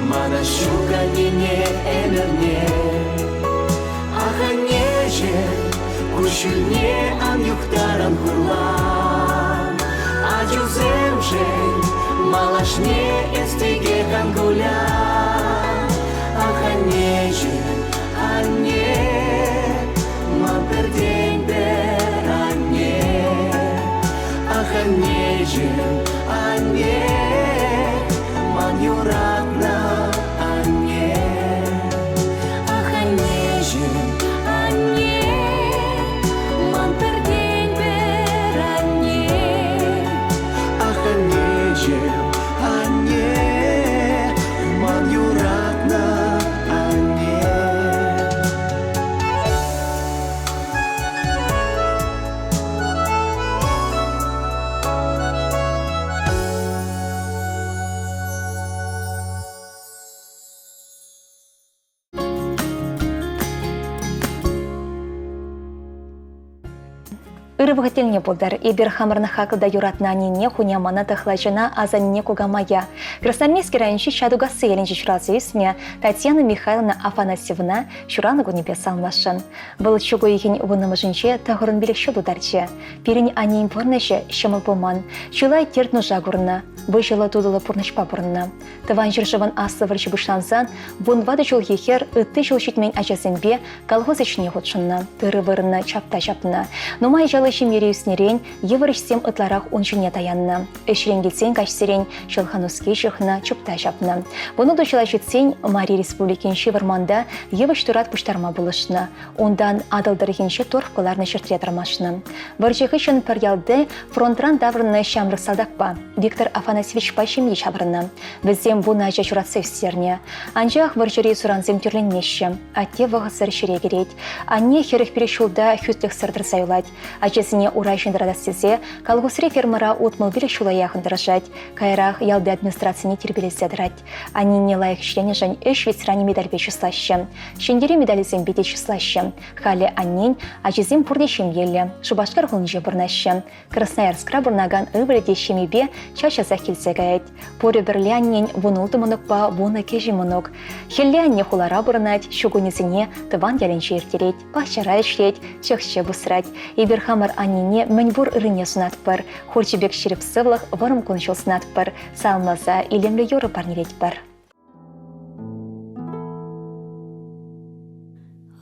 мана щука не эмерне. Ах, анеже, кушюльне ан юхтаран хурлан. А юземже, малашне эстиге кангулян. Ах, анеже, анне, ман пердень бер анне. Ах, анеже, анне, ман юратна. Ырывгательне болдар, ибер хамырны хакылда юратна анине хунямана тахлачына азанине кугамая. Красноармейский райончи Чадугасы еленчи чурасы юсне Татьяна Михайловна Афанасьевна чураны гунебе салмашын. Был чугу ехень вынымы жинче тагырын билек шуду дарче. Пирень анин порнеше шамыл булман. Чулай терт нужа гурна. Выжила тудылы пурнышпа бурна. Тыван жиржыван асы варчы бушлансан, вон вады жол ехер ыты жол щитмень ачасенбе колхоз ичне худшынна. Тыры вырынна чапта-чапна. Но май жалы шимери юснерень, еврышсем ытларах ончыне таянна. Эшрен гельсен качсерень, шылхануске жыхна чапта-чапна. Бұны душыла жетсен Мария Республикин шивырманда евыш турат пуштарма булышна. Ондан адалдырыхенші торфкаларны шыртре тармашна. Варжығы шын парялды фронтран даврынны шамрық салдақпа. Виктор Афанасьевич Пащемье шабрына. Візем бұны ажа журатсы үстерне. Анжақ варжыри суранзем түрленмеші. Атте вағысыр шыре керет. Анне херіх перешулда хүтлік сырдыр сайылад. Ачесіне урай жындырада сізе, колхозре фермера отмыл бір шулая хындырышать. Кайрақ ялды администрацияне тербелеседірать. Анне лайық шлене жан үш ветеране медальбе чыслашы. Шендері медалі зембеде чыслашы. Халі аннен ачезем пурдешем елі. Шубашкар ғылынже бұрнашы. Красноярскра бұрнаган өвірде шемебе чачаса келсе гайд. Поры бірлі аннен вұнылды мұнықпа вұны кежі мұнық. Хеллі анне хулара бұрнать, шугунезіне тыван яленче ертерет, пахчара ішлет, чықшы бұсырать. Ибір хамар аннене мәнбур ырыне сунат бір. Хорчебек шеріп сывлық варым кончыл сунат бір. Салмаза илемлі yorы парнелет бір.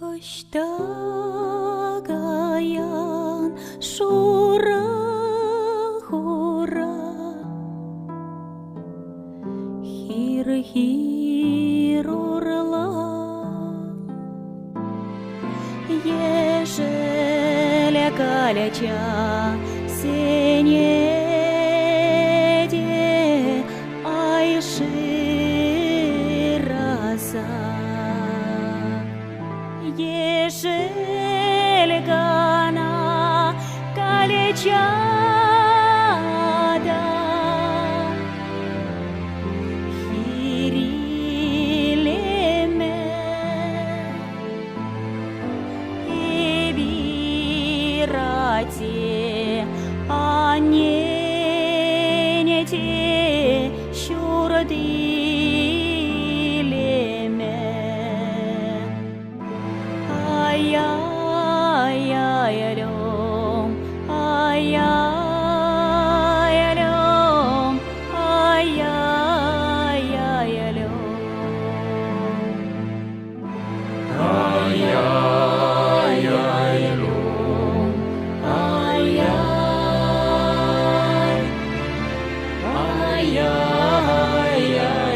Оштагаян шура хура хир урла ежели каляча сенеде айшираса ежели гана калячада хирилеме ибирате аненете щурдилеме ай-яй-ялем, ай-яй-ялем, ай-яй-ялем. Ай-яй-ялем, ай-яй, ай-яй-ялем.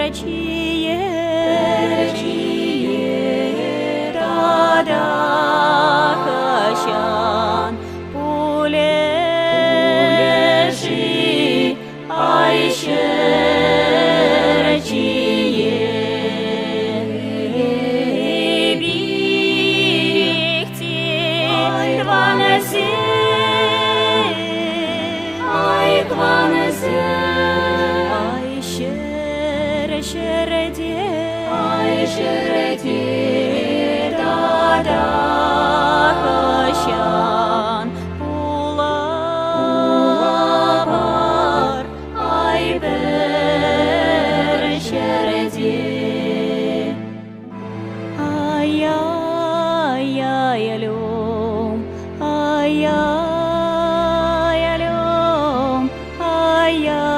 Перечие Радахащан Пулеши Айшерчие Бирихти Айкванасе Айкванасе Айшереди Дадахащан Пулабар Айбершереди Ай-яй-ялюм Ай-яй-ялюм Ай-яй-ялюм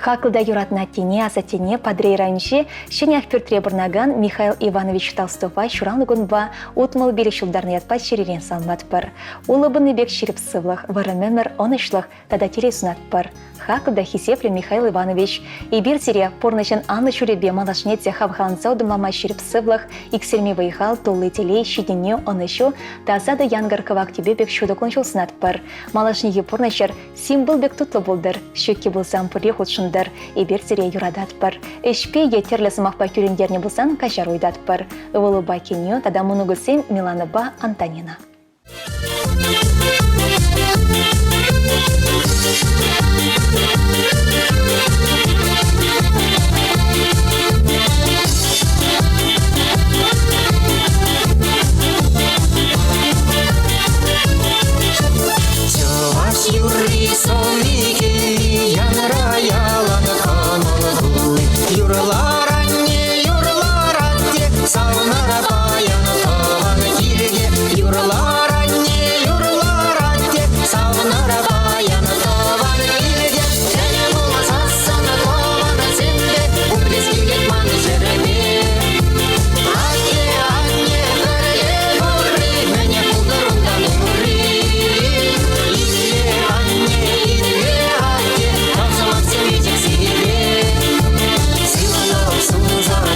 Хакылда юратна тене, аса тене, подрей раньше, щенях пюртребурнаган Михаил Иванович Толстовай шуранлыгунба утмал берешулдарны ятпа шеререн салматпыр. Улыбыны бек шеріп сывлых, варымемер онышлых, тада тересунатпыр. Хакылда хисепле Михаил Иванович, и бир тере порнышын анлы шуребе малашнете хавханца удымлама шеріп сывлых, иксерме выехал толлы телей, щеденне онышу, тазада янгаркавак тебе бек шудокон шулсынатпыр. Малашнеге порнышыр символ бек тутлы болдыр, щекке болсам пыре худшындыр. И бертере юрадатпыр. Эшпе етерлі сымақпа күрендерне болсан кашар ойдатпыр. Ұвылыба кеню, тада мұнығысем Миланыба Антонина. Сунуза, сунуза,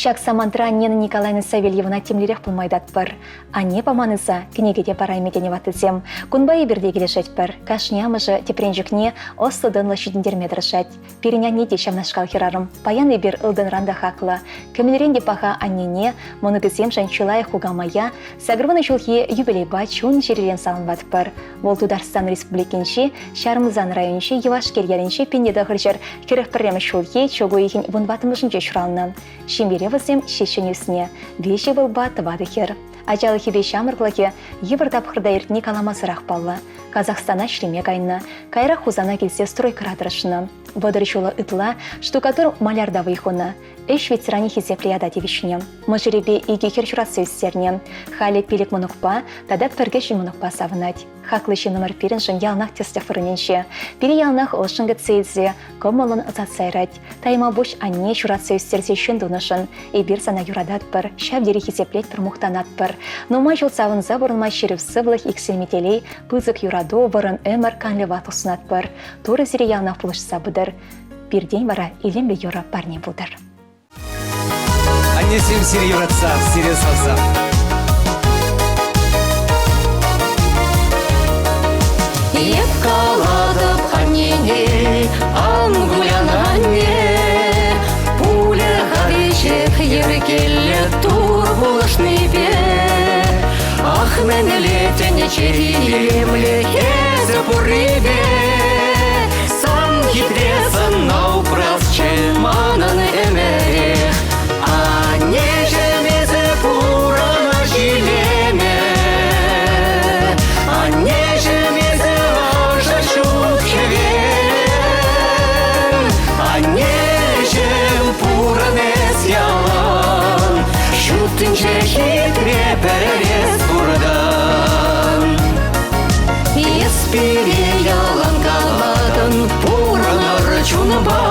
Шак самантра Нина Николаевна Савельевна темлерек пулмайдат пір. Ане паманыса кенегеде параймедене ватызем. Кунбайы бірде келешет пір. Кашнямыжы тепренжікне ослыдынлы шүдіндермет рышать. Переня нете шамнашкал херарым. Паяны бір ылдын ранда хақлы. Көмелеренде паха аннене, моногызем жанчылай хугамая, сагрваны шулхи юбилейба чун жерелен салынбат пір. Ол Тударстан Республикинши, Шармызан районши, Евашкер яринши, пендеді ғыржыр керек пірремі шулхи, чогу ехін бұнбатымышынче шуралны. Шимберевізем шешенюсне, веші болба тывады хер. Ачалы хебе шамырқлыке евырдап хырда ертіне каламасырақ балла. Казахстана шлеме кайны, кайра хузана келсе строй кыратырышыны. Водырышулы ытла, штукатур малярда выйхуны. Эш ветеране хизеплеяда девишне. Мыжыребе иге херчурат сөйстерне. Хали пилік мұнықпа, тада піргешін мұнықпа савынать. Хаклышы номер пиріншін ялнақ тесте фырыненше. Пири ялнақ олшынғы цейдзе, комолын ызатсайрать. Тайма буш анне шурат сөйстерзе шын дунышын. Эбір сана юрадат бір, шабдері хизеплет бір мұқтанат бір. Нумай жыл савынза бұрынмай шерif сывлық икселметелей, пызык юраду бұрын өмір канлева тұсынат бір. Туры зире ялнақ пулышса бұдыр. Бірден бара илембе юра парне бұдыр. Аннесем сире юратса, сире салса. Еп каладып аннене, ангулян анне, пуля хавишек еркелі тур булышны бе. Ах, мен летен черемле хезе пурыбе, сам хитресан наупрас чеманан эмерех. Аннежемезе пурана жилеме, аннежемезе ажа шутхевен, аннежем пуранес ялан, шутынче хитре перерез бурдан. Еспире ялан каладан пуранар чунба,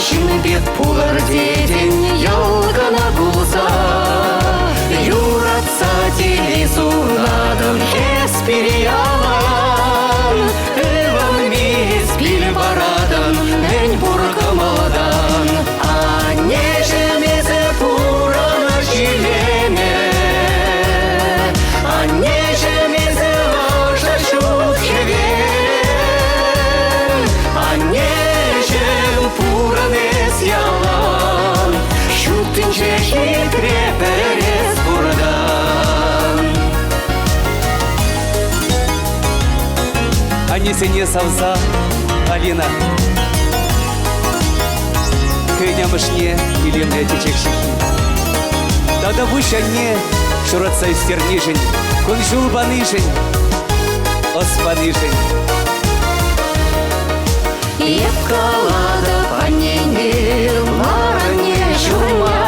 Шын бет пулар деден ялгана булса, юратса телесунадым еспире ялан, эван мес пил барадан, мен бургамадан, аннежемезе пурана жилеме, аннежемезе ажа шутхевен, аннежем пуранес ялан, шутынче хитре перес бурдан. Аннесене салса, Алина. Кынямышне илемле течекшихи. Тада буш анне шуратса истернишень, кунжул банышень, оспанышень. Еп каладып аннене, маране жума,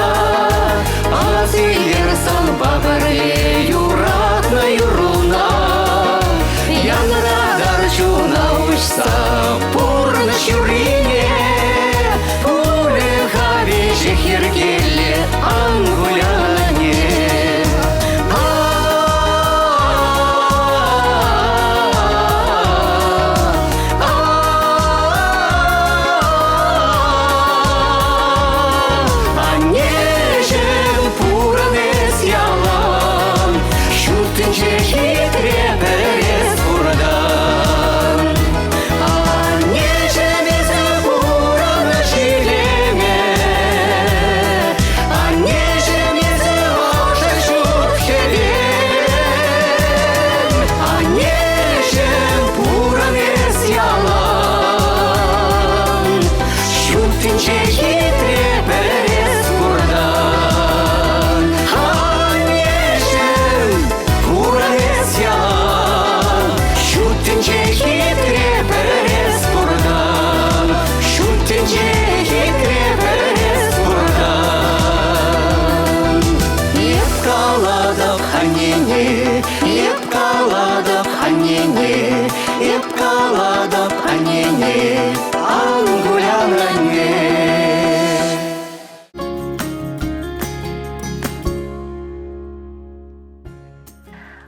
азилер сан бабыре юратна юруна. Янрадар жуна ушса пурна шурине, пуле хавише хергеле ангуляне. Аннежем пуранес ялан,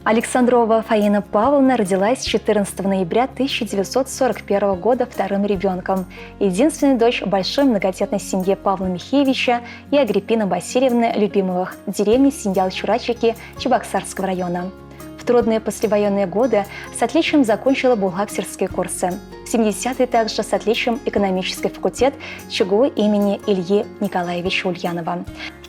Александрова Фаина Павловна родилась 14 ноября 1941 года вторым ребенком, единственная дочь большой многодетной семьи Павла Михеевича и Агриппины Васильевны Любимовых, деревни Синдял-Чурачики Чебоксарского района. В трудные послевоенные годы с отличием закончила бухгалтерские курсы. В 70-е также с отличием экономический факультет ЧГУ имени Ильи Николаевича Ульянова.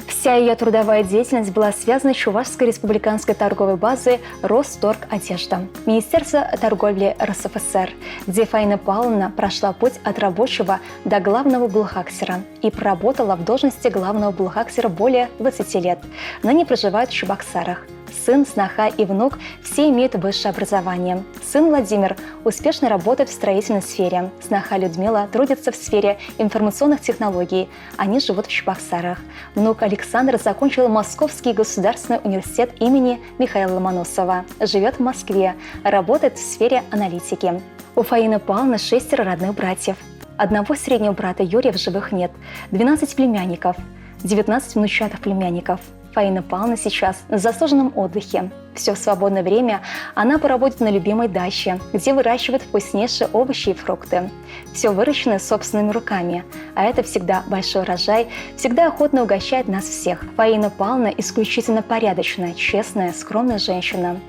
Вся ее трудовая деятельность была связана с Чувашской республиканской торговой базой «Росторг-Одежда», Министерства торговли РСФСР, где Фаина Павловна прошла путь от рабочего до главного бухгалтера и проработала в должности главного бухгалтера более 20 лет. Ныне проживает в Чебоксарах. Сын, сноха и внук все имеют высшее образование. Сын Владимир успешно работает в строительной сфере. Сноха Людмила трудится в сфере информационных технологий. Они живут в Чебоксарах. Внук Александр закончил Московский государственный университет имени Михаила Ломоносова. Живет в Москве. Работает в сфере аналитики. У Фаины Павловны 6 родных братьев. Одного среднего брата Юрия в живых нет. 12 племянников. 19 внучатых племянников. Фаина Павловна сейчас на заслуженном отдыхе. Все свободное время она проводит на любимой даче, где выращивает вкуснейшие овощи и фрукты. Все выращено собственными руками, а это всегда большой урожай, всегда охотно угощает нас всех. Фаина Павловна исключительно порядочная, честная, скромная женщина.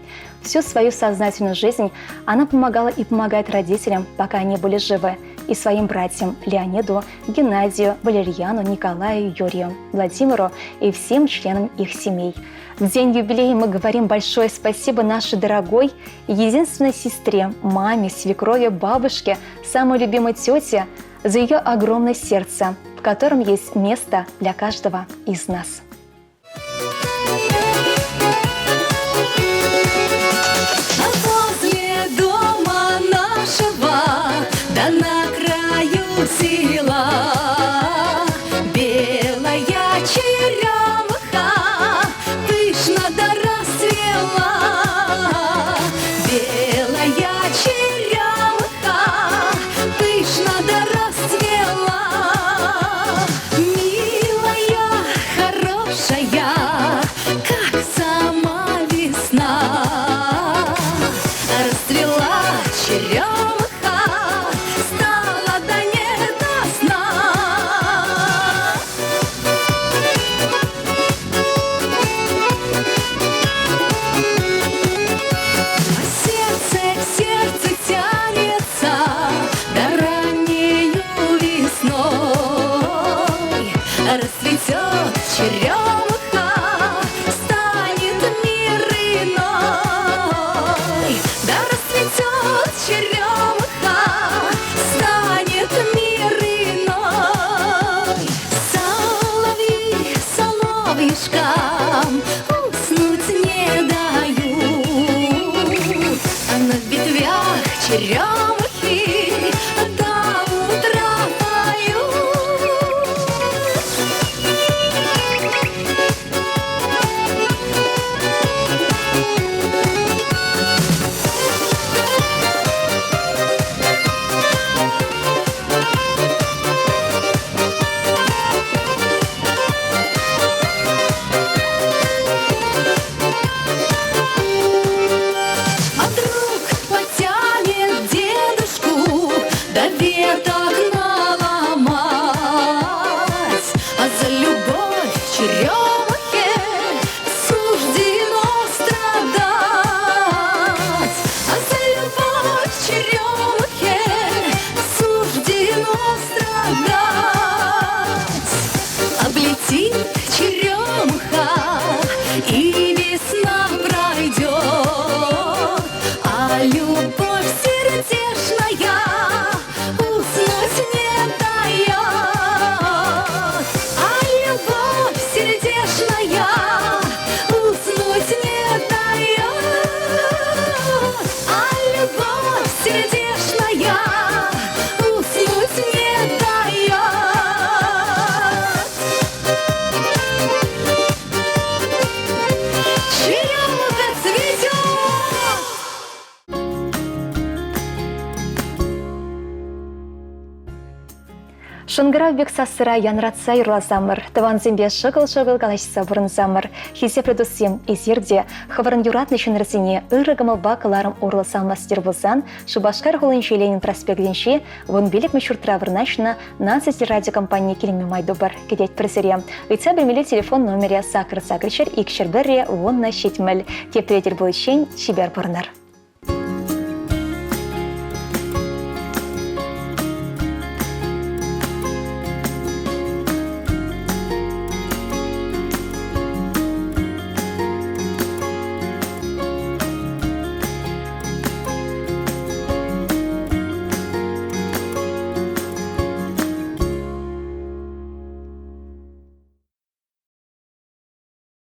Всю свою сознательную жизнь она помогала и помогает родителям, пока они были живы, и своим братьям Леониду, Геннадию, Валерьяну, Николаю, Юрию, Владимиру и всем членам их семей. В день юбилея мы говорим большое спасибо нашей дорогой и единственной сестре, маме, свекрови, бабушке, самой любимой тете за ее огромное сердце, в котором есть место для каждого из нас. На краю села белая черемуха пышно да расцвела. Белая черемуха пышно да расцвела. Милая, хорошая, как сама весна, расцвела черемуха. Расцветет черемуха, станет мир иной. Да расцветет черемуха, станет мир иной. Соловьи соловьишкам уснуть не дают, а на ветвях черемухи до утра поют. А вдруг потянет день Шунгара бек сасыра янратса юрласамыр, таван зембе шыгыл-шыгыл галашса бұрынсамыр. Хисе предусем изерде, хаварын юратны шынрысыне ырыгымылба кыларым урласамастер болсан, Шубашкар холынчы Ленин проспектенші, вон билік мүшіртіра вырнашына нацисти радиокомпания келеме майду бар. Кедет пресере. Ыйца білмелі телефон номере сакыр-сакырчыр икшір бірре вонна шетміл. Тептеретер бұл ішен шибер бұрынар.